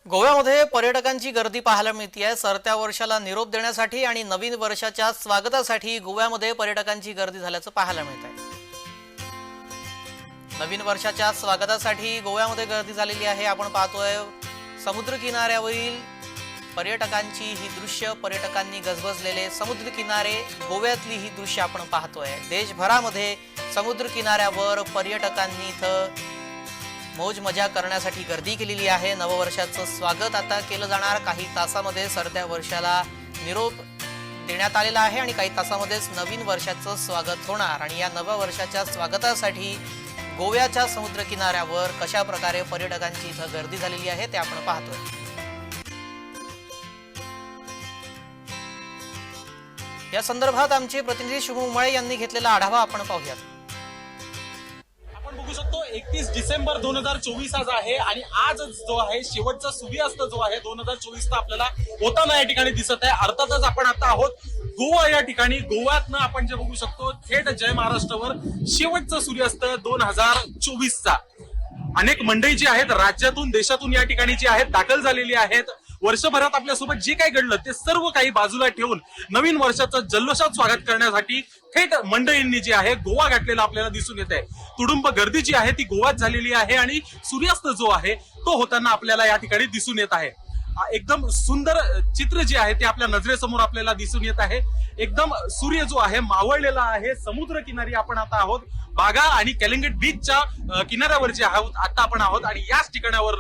गोव्यामध्ये पर्यटकांची गर्दी पाहायला मिळते। सरत्या वर्षाला निरोप देण्यासाठी आणि नवीन वर्षाच्या स्वागतासाठी गोव्यामध्ये पर्यटकांची गर्दी झाल्याचं पाहायला मिळत आहे। नवीन वर्षाच्या स्वागतासाठी गोव्यामध्ये गर्दी झालेली आहे। आपण पाहतोय समुद्र किनाऱ्यावरील पर्यटकांची ही दृश्य, पर्यटकांनी गजबजलेले समुद्र किनारे, गोव्यातली ही दृश्य आपण पाहतोय। देशभरामध्ये समुद्र किनाऱ्यावर पर्यटकांनी इथं मौज मजा करण्यासाठी गर्दी केलेली आहे। नववर्षाचं स्वागत आता केलं जाणार। काही तासामध्ये सरत्या वर्षाला निरोप देण्यात आलेला आहे आणि काही तासामध्येच नवीन वर्षाचं स्वागत होणार। आणि या नव्या वर्षाच्या स्वागतासाठी गोव्याच्या समुद्र किनाऱ्यावर कशा प्रकारे पर्यटकांची इथं गर्दी झालेली आहे ते आपण पाहतोय। या संदर्भात आमचे प्रतिनिधी शुभम उमाळे यांनी घेतलेला आढावा आपण पाहूयात। आपण बघू शकतो 31 डिसेंबर 2024 आज आहे आणि आज जो आहे शेवटचा सूर्यास्त जो आहे 2024 आपल्याला होताना या ठिकाणी दिसत आहे। अर्थातच आपण आता आहोत गोवा या ठिकाणी। गोव्यातनं आपण जे बघू शकतो थेट जय महाराष्ट्रावर शेवटचा सूर्यास्त 2024चा। अनेक मंडळी जी आहेत राज्यातून देशातून या ठिकाणी जी आहेत दाखल झालेली आहेत। वर्षभरात आपल्यासोबत जे काही घडलं ते सर्व काही बाजूला ठेवून नवीन वर्षाचं जल्लोषात स्वागत करण्यासाठी थेट मंडळींनी जे आहे गोवा गाठलेला आपल्याला दिसून येत आहे। तुडुंब गर्दी जी आहे ती गोव्यात झालेली आहे आणि सूर्यास्त जो आहे तो होताना आपल्याला या ठिकाणी दिसून येत आहे। एकदम सुंदर चित्र जे आहे ते आपल्या नजरेसमोर आपल्याला दिसून येत आहे। एकदम सूर्य जो आहे मावळलेला आहे। समुद्र किनारी आपण आता आहोत, बागा आणि कलिंगट बीचच्या किनाऱ्यावर जे आहोत आता आपण आहोत आणि याच ठिकाणावर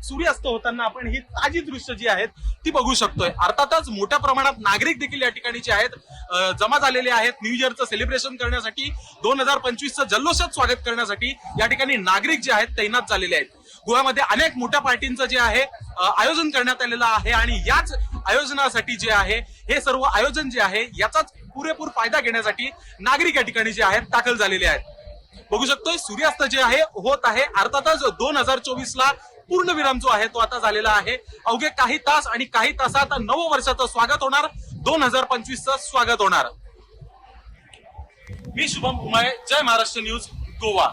सूर्यास्त होताना आपण ही ताजी दृश्य जी आहेत ती बघू शकतोय। अर्थातच मोठ्या प्रमाणात नागरिक देखील या ठिकाणी जे आहेत जमा झालेले आहेत। न्यू इयरचं सेलिब्रेशन करण्यासाठी 2025चं जल्लोषात स्वागत करण्यासाठी या ठिकाणी नागरिक जे आहेत तैनात झालेले आहेत। गोव्यामध्ये अनेक मोठ्या पार्टींचं जे आहे आयोजन करण्यात आलेलं आहे आणि याच आयोजनासाठी जे आहे हे सर्व आयोजन जे आहे याचाच पुरेपूर फायदा घेण्यासाठी नागरिक या ठिकाणी जे आहेत दाखल झालेले आहेत। बघू शकतोय सूर्यास्त जे आहे होत आहे। अर्थातच 2024ला पूर्णविराम जो आहे तो आता झालेला आहे। अवघे काही तास आणि काही तासात नववर्षाचं स्वागत होणार, 2025चं स्वागत होणार। मी शुभम उमाळे, जय महाराष्ट्र न्यूज, गोवा।